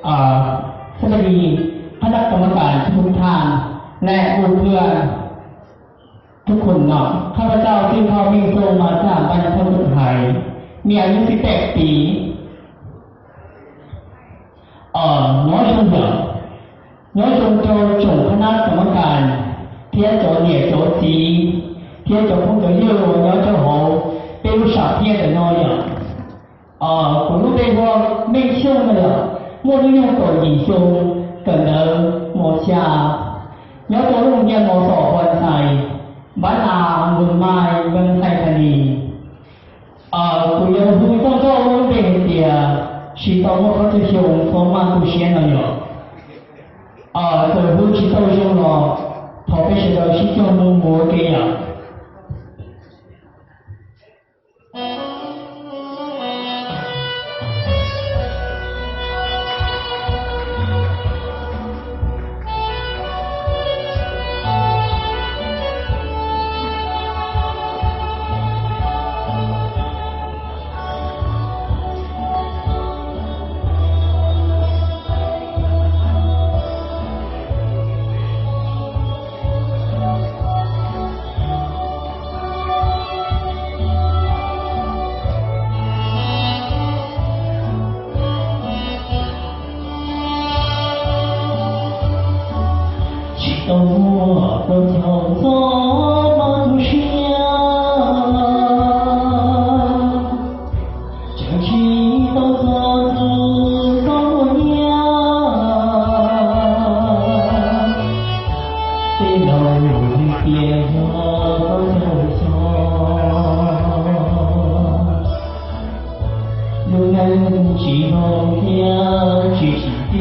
สวัสดีคณะกรรมการทุกท่านและเพื่อนทุกคนเนาะข้าพเจ้าที่เขาวิ่งตรงมาจากบรรพบุรุษไทยมีอายุ18 ปีน้อยชมเดียวน้อยชมโจจงคณะกรรมการเทียโจเนี่ยโจจีเทียโจพงโจเยี่ยวน้อยโจโหเป็นลูกสาวเทียแต่น้อยผมรู้ได้ว่าไม่เชื่อเลย莫利用手以胸，可能磨下，有着用眼摸索换菜，把那文脉文菜看你，不用不动作我被dia，是到我可就胸方嘛不显了哟，这不是到胸了，特别是到是种磨给呀。我都叫做梦想，这起都做主做娘，对楼里边我都叫做，有人去红天去西边。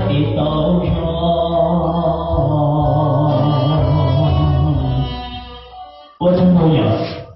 的道场。我真不要。